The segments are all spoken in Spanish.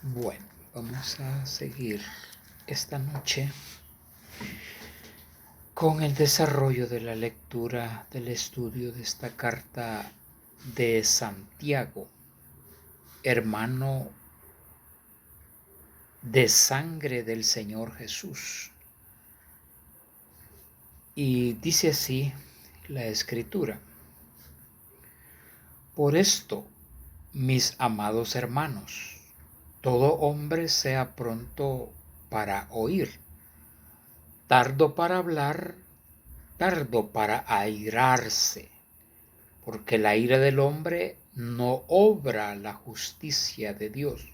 Bueno, vamos a seguir esta noche con el desarrollo de la lectura del estudio de esta carta de Santiago, hermano de sangre del Señor Jesús. Y dice así la Escritura: Por esto, mis amados hermanos, todo hombre sea pronto para oír, tardo para hablar, tardo para airarse, porque la ira del hombre no obra la justicia de Dios.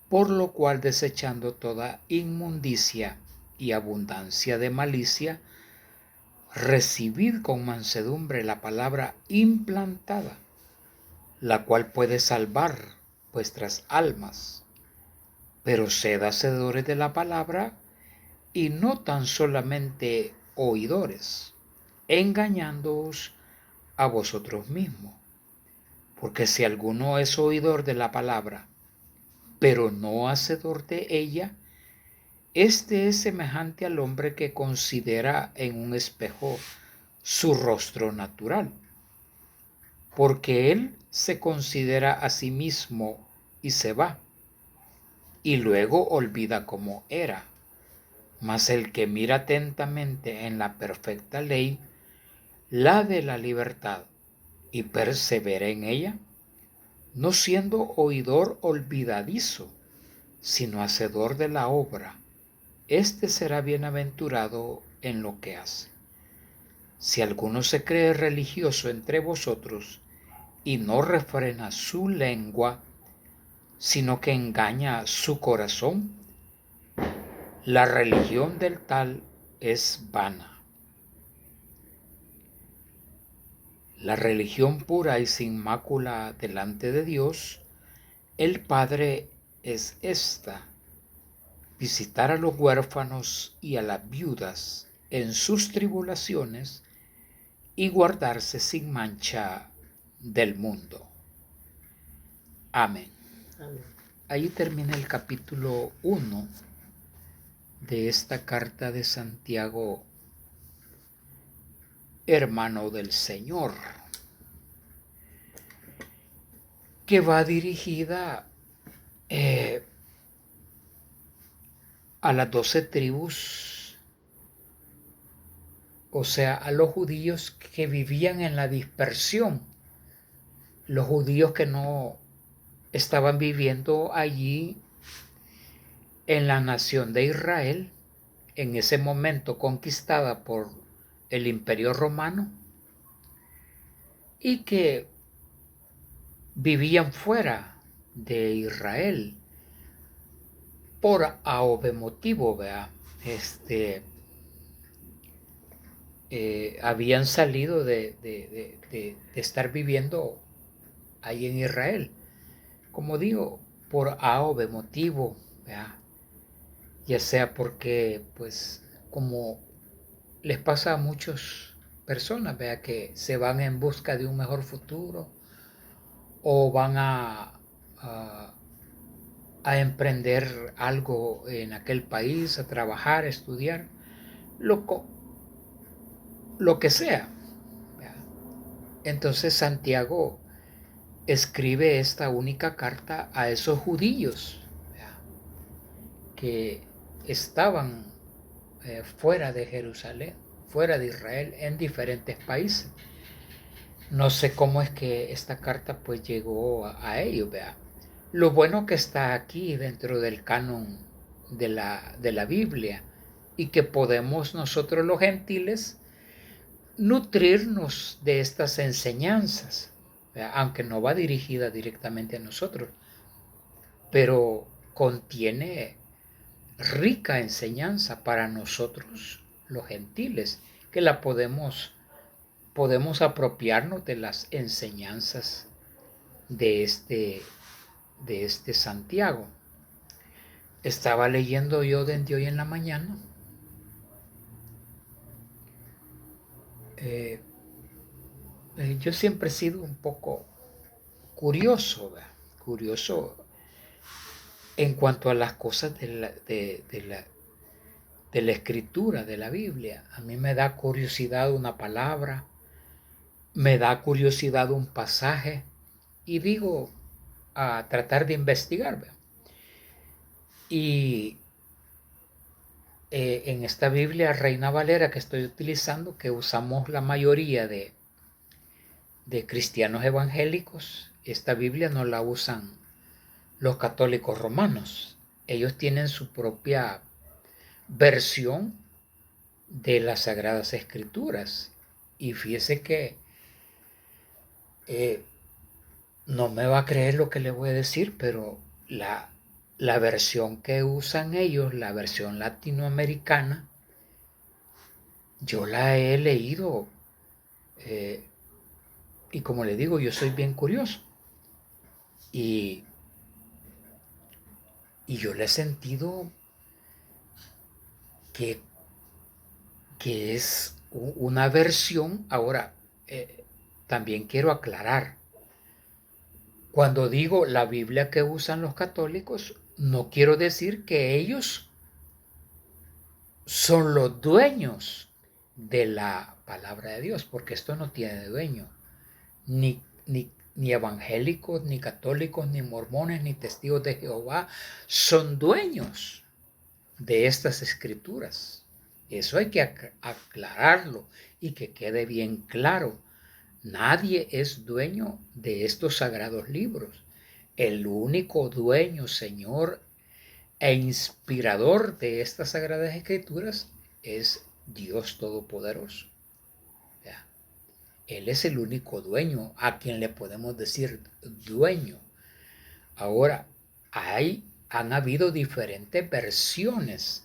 Por lo cual, desechando toda inmundicia y abundancia de malicia, recibid con mansedumbre la palabra implantada, la cual puede salvar vuestras almas. Pero sed hacedores de la palabra y no tan solamente oidores, engañándoos a vosotros mismos. Porque si alguno es oidor de la palabra, pero no hacedor de ella, este es semejante al hombre que considera en un espejo su rostro natural, porque él se considera a sí mismo y se va, y luego olvida cómo era. Mas el que mira atentamente en la perfecta ley, la de la libertad, y persevera en ella, no siendo oidor olvidadizo, sino hacedor de la obra, éste será bienaventurado en lo que hace. Si alguno se cree religioso entre vosotros y no refrena su lengua, sino que engaña su corazón, la religión del tal es vana. La religión pura y sin mácula delante de Dios, el Padre, es esta: visitar a los huérfanos y a las viudas en sus tribulaciones y guardarse sin mancha del mundo. Amén. Amén. Ahí termina el capítulo 1 de esta carta de Santiago, hermano del Señor, que va dirigida a las 12 tribus, o sea, a los judíos que vivían en la dispersión, los judíos que no estaban viviendo allí en la nación de Israel, en ese momento conquistada por el Imperio Romano, y que vivían fuera de Israel por A o B motivo, ¿verdad? Habían salido de estar viviendo ahí en Israel, como digo, por A o B motivo, ¿verdad? Ya sea porque, pues, como les pasa a muchas personas, ¿verdad?, que se van en busca de un mejor futuro o van a, a emprender algo en aquel país, a trabajar, a estudiar, lo, lo que sea, ¿verdad? Entonces Santiago escribe esta única carta a esos judíos, ¿verdad?, que estaban fuera de Jerusalén, fuera de Israel, en diferentes países. No sé cómo es que esta carta pues llegó a ellos, ¿verdad? Lo bueno que está aquí dentro del canon de la Biblia, y que podemos nosotros los gentiles nutrirnos de estas enseñanzas, ¿verdad?, aunque no va dirigida directamente a nosotros, pero contiene rica enseñanza para nosotros los gentiles, que la podemos apropiarnos de las enseñanzas de este Santiago. Estaba leyendo yo desde hoy en la mañana yo siempre he sido un poco curioso, ¿verdad? Curioso en cuanto a las cosas de la escritura, de la Biblia. A mí me da curiosidad una palabra, me da curiosidad un pasaje y digo a tratar de investigar. ¿Ve? Y en esta Biblia Reina Valera que estoy utilizando, que usamos la mayoría de cristianos evangélicos, esta Biblia no la usan los católicos romanos. Ellos tienen su propia versión de las Sagradas Escrituras. Y fíjese que no me va a creer lo que le voy a decir, pero la versión que usan ellos, la versión latinoamericana, yo la he leído y como le digo, yo soy bien curioso. Y, y yo le he sentido que, que es una versión. Ahora, también quiero aclarar, cuando digo la Biblia que usan los católicos, no quiero decir que ellos son los dueños de la palabra de Dios, porque esto no tiene dueño, ni evangélicos, ni católicos, ni mormones, ni testigos de Jehová son dueños de estas escrituras. Eso hay que aclararlo y que quede bien claro. Nadie es dueño de estos sagrados libros. El único dueño, Señor e inspirador de estas sagradas escrituras es Dios Todopoderoso. ¿Ya? Él es el único dueño a quien le podemos decir dueño. Ahora, han habido diferentes versiones.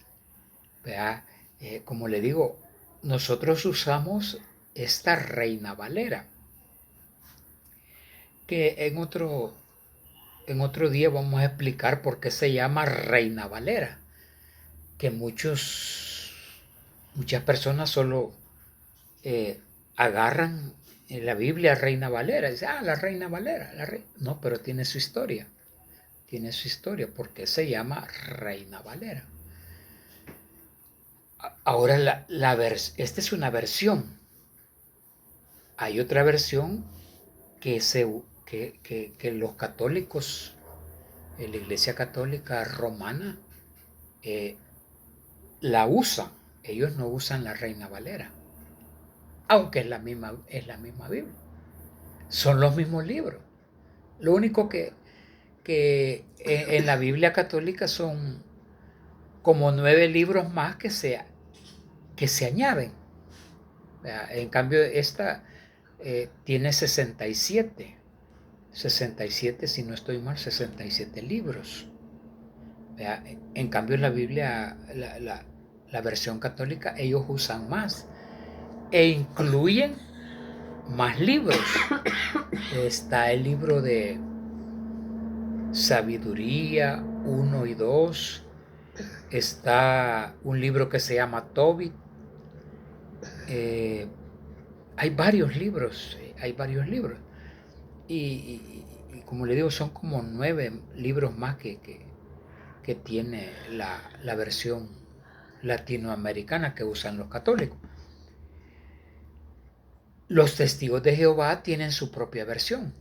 Como le digo, nosotros usamos esta Reina Valera, que en otro día vamos a explicar por qué se llama Reina Valera, que muchas personas solo agarran en la Biblia Reina Valera y dicen, la Reina Valera, no, pero tiene su historia, ¿por qué se llama Reina Valera? Ahora, esta es una versión. Hay otra versión que los católicos, la Iglesia Católica Romana, la usan. Ellos no usan la Reina Valera, aunque es la misma Biblia. Son los mismos libros. Lo único que en la Biblia católica son como 9 libros más que se añaden. En cambio, esta tiene 67, si no estoy mal, 67 libros. En cambio, en la Biblia, la versión católica, ellos usan más e incluyen más libros. Está el libro de Sabiduría 1 y 2. Está un libro que se llama Tobit. Hay varios libros. Y como le digo, son como 9 libros más que tiene la versión latinoamericana que usan los católicos. Los testigos de Jehová tienen su propia versión.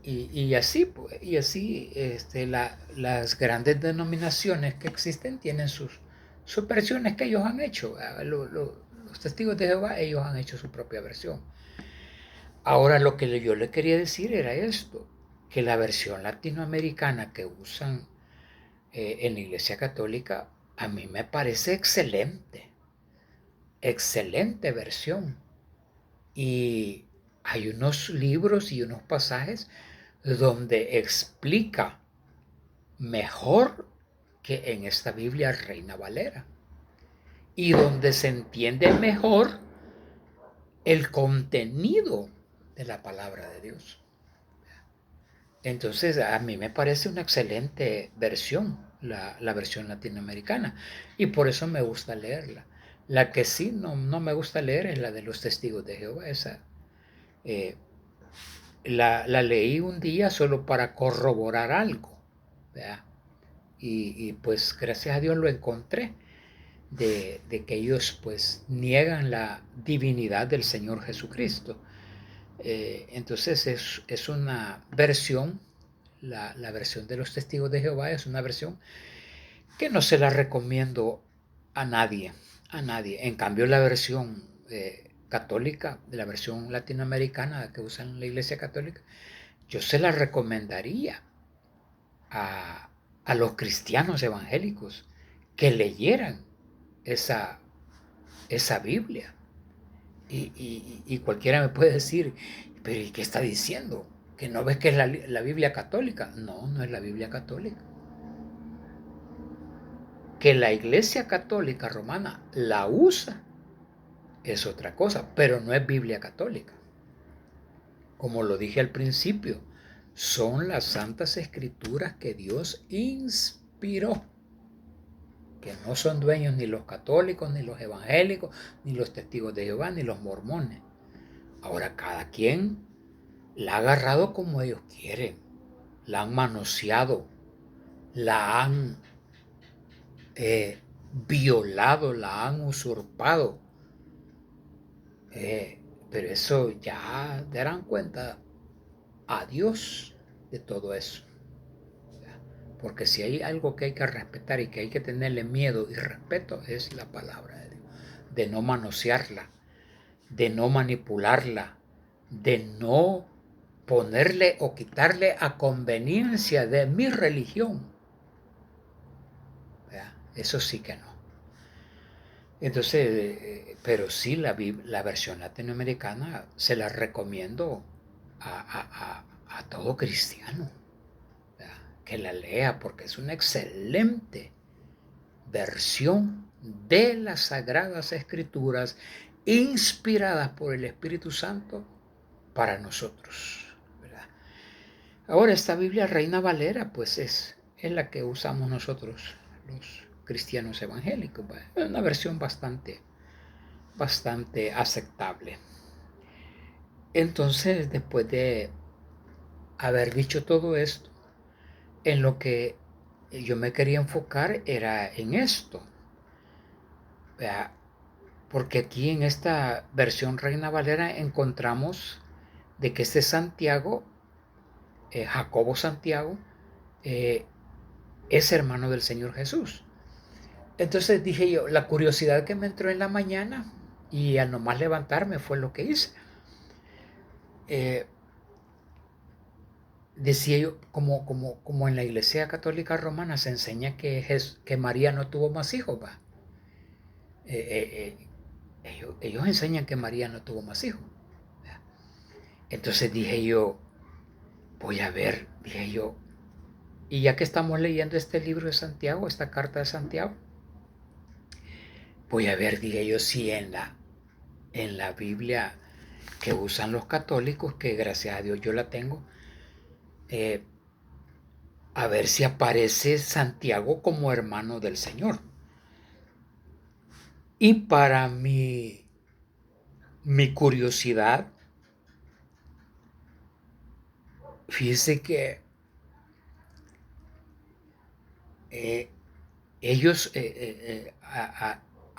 Y así las grandes denominaciones que existen tienen sus versiones que ellos han hecho. Los testigos de Jehová, ellos han hecho su propia versión. Ahora, lo que yo le quería decir era esto, que la versión latinoamericana que usan en la Iglesia Católica, a mí me parece excelente versión. Y hay unos libros y unos pasajes donde explica mejor que en esta Biblia Reina Valera, y donde se entiende mejor el contenido de la palabra de Dios. Entonces, a mí me parece una excelente versión, la versión latinoamericana, y por eso me gusta leerla. La que sí no me gusta leer es la de los testigos de Jehová. Esa la leí un día solo para corroborar algo, ¿verdad? Y pues gracias a Dios lo encontré, de que ellos pues niegan la divinidad del Señor Jesucristo. Entonces es una versión, la versión de los testigos de Jehová es una versión que no se la recomiendo a nadie, a nadie. En cambio la versión católica, la versión latinoamericana que usan la Iglesia Católica, yo se la recomendaría a, a los cristianos evangélicos que leyeran esa, esa Biblia. Y cualquiera me puede decir, pero ¿y qué está diciendo? ¿Que no ves que es la Biblia católica? No, no es la Biblia católica. Que la Iglesia Católica Romana la usa es otra cosa, pero no es Biblia católica. Como lo dije al principio, son las santas escrituras que Dios inspiró, que no son dueños ni los católicos, ni los evangélicos, ni los testigos de Jehová, ni los mormones. Ahora cada quien la ha agarrado como ellos quieren, la han manoseado, la han violado, la han usurpado. Pero eso ya darán cuenta a Dios de todo eso. Porque si hay algo que hay que respetar y que hay que tenerle miedo y respeto, es la palabra de Dios. De no manosearla, de no manipularla, de no ponerle o quitarle a conveniencia de mi religión. Eso sí que no. Entonces, pero sí la versión latinoamericana se la recomiendo a todo cristiano, ¿verdad? Que la lea porque es una excelente versión de las Sagradas Escrituras inspiradas por el Espíritu Santo para nosotros, ¿verdad? Ahora esta Biblia Reina Valera pues es la que usamos nosotros los cristianos evangélicos, es una versión bastante aceptable. Entonces, después de haber dicho todo esto, en lo que yo me quería enfocar era en esto, ¿verdad? Porque aquí en esta versión Reina Valera encontramos de que este Santiago, Jacobo Santiago, es hermano del Señor Jesús. Entonces dije yo, la curiosidad que me entró en la mañana y al nomás levantarme fue lo que hice. Decía yo, como en la Iglesia Católica Romana se enseña que María no tuvo más hijos, ¿va? Ellos enseñan que María no tuvo más hijos, ¿va? Entonces dije yo, voy a ver, dije yo, y ya que estamos leyendo este libro de Santiago, esta carta de Santiago, voy a ver, dije yo, si en la Biblia que usan los católicos, que gracias a Dios yo la tengo, a ver si aparece Santiago como hermano del Señor. Y para mi curiosidad, fíjese que ellos,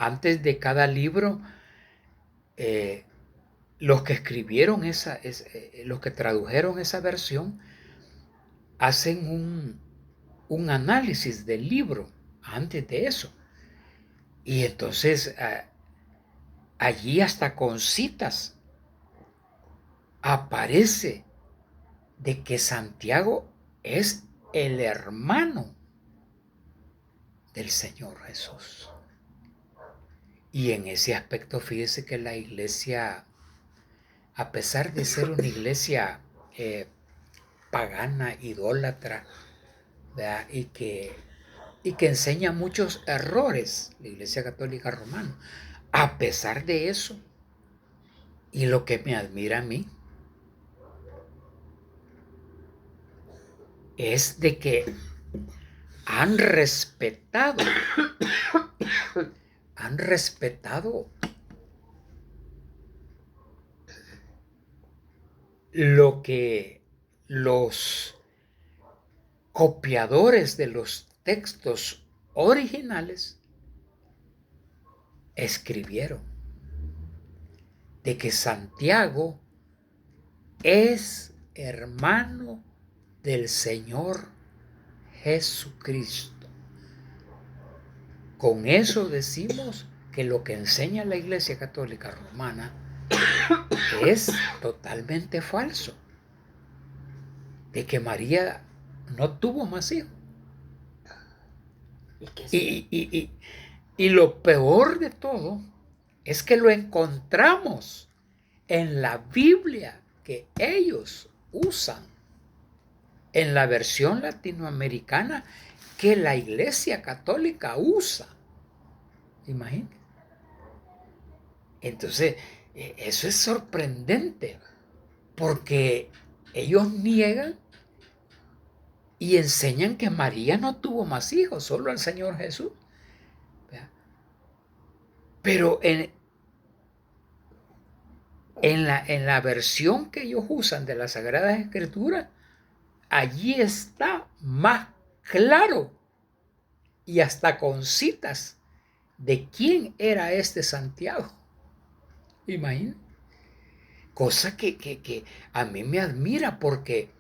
antes de cada libro, los que escribieron los que tradujeron esa versión, hacen un análisis del libro antes de eso. Y entonces allí hasta con citas aparece de que Santiago es el hermano del Señor Jesús. Y en ese aspecto fíjese que la iglesia, a pesar de ser una iglesia pagana, idólatra, ¿verdad? y que enseña muchos errores, la Iglesia Católica Romana, a pesar de eso, y lo que me admira a mí, es de que han respetado lo que los copiadores de los textos originales escribieron, de que Santiago es hermano del Señor Jesucristo. Con eso decimos que lo que enseña la Iglesia Católica Romana es totalmente falso, de que María no tuvo más hijos. Y lo peor de todo es que lo encontramos en la Biblia que ellos usan, en la versión latinoamericana que la Iglesia Católica usa. Imagínense. Entonces, eso es sorprendente, porque ellos niegan y enseñan que María no tuvo más hijos, solo al Señor Jesús. Pero en la versión que ellos usan de las Sagradas Escrituras, allí está más claro y hasta con citas de quién era este Santiago. Imagínense. Cosa que a mí me admira, porque,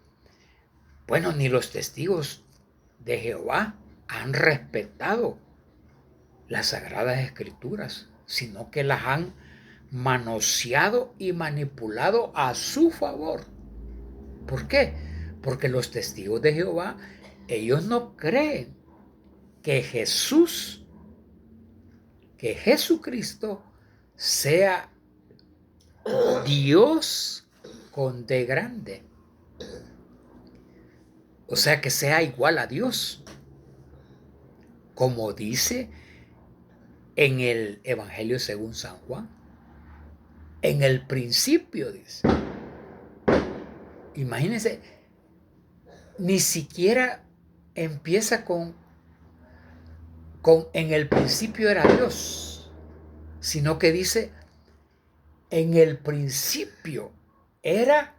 bueno, ni los testigos de Jehová han respetado las Sagradas Escrituras, sino que las han manoseado y manipulado a su favor. ¿Por qué? Porque los testigos de Jehová, ellos no creen que Jesucristo sea Dios con D grande. O sea, que sea igual a Dios. Como dice en el Evangelio según San Juan. En el principio, dice. Imagínense, ni siquiera empieza con en el principio era Dios, sino que dice, en el principio era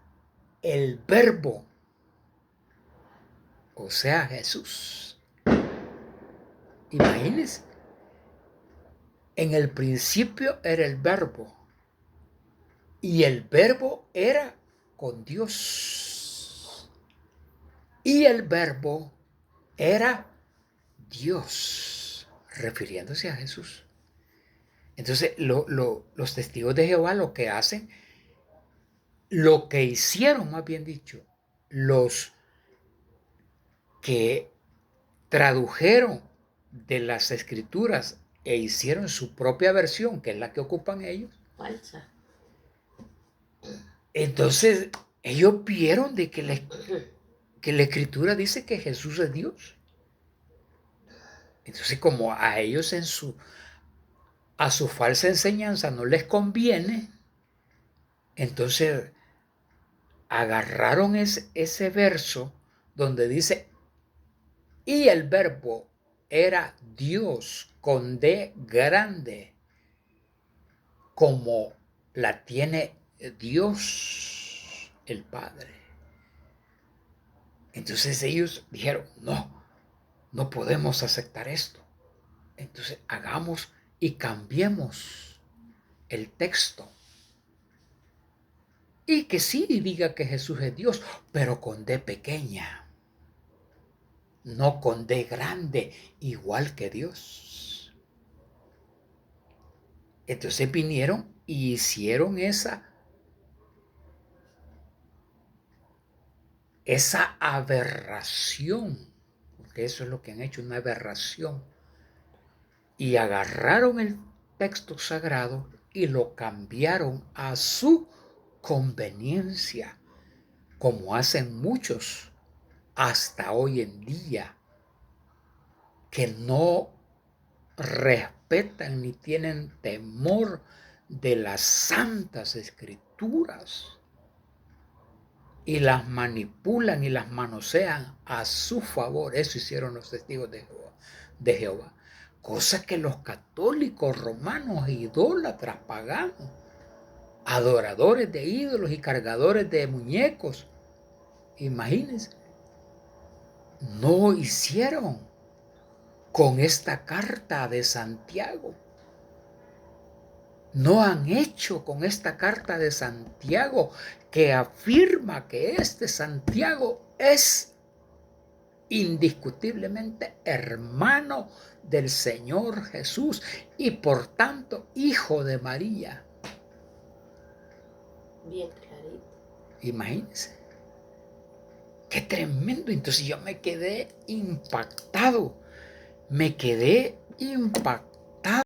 el Verbo, o sea, Jesús. Imagínense, en el principio era el Verbo, y el Verbo era con Dios, y el Verbo era Dios, refiriéndose a Jesús. Entonces, los testigos de Jehová lo que hacen, lo que hicieron, más bien dicho, los que tradujeron de las Escrituras e hicieron su propia versión, que es la que ocupan ellos. Falsa. Entonces, ellos vieron de que la Escritura dice que Jesús es Dios. Entonces, como a ellos a su falsa enseñanza no les conviene, entonces agarraron ese verso donde dice, y el Verbo era Dios con D grande, como la tiene Dios el Padre. Entonces ellos dijeron, no podemos aceptar esto. Entonces hagamos y cambiemos el texto. Y que sí diga que Jesús es Dios, pero con D pequeña, no con D grande, igual que Dios. Entonces vinieron y hicieron esa aberración, porque eso es lo que han hecho, una aberración. Y agarraron el texto sagrado y lo cambiaron a su conveniencia, como hacen muchos hasta hoy en día, que no respetan ni tienen temor de las santas Escrituras y las manipulan y las manosean a su favor. Eso hicieron los testigos de Jehová. Cosa que los católicos romanos idólatras paganos adoradores de ídolos y cargadores de muñecos. Imagínense, no hicieron con esta carta de Santiago. No han hecho con esta carta de Santiago que afirma que este Santiago es indiscutiblemente hermano del Señor Jesús y por tanto hijo de María. Bien clarito. Imagínense. Qué tremendo. Entonces yo me quedé impactado. Me quedé impactado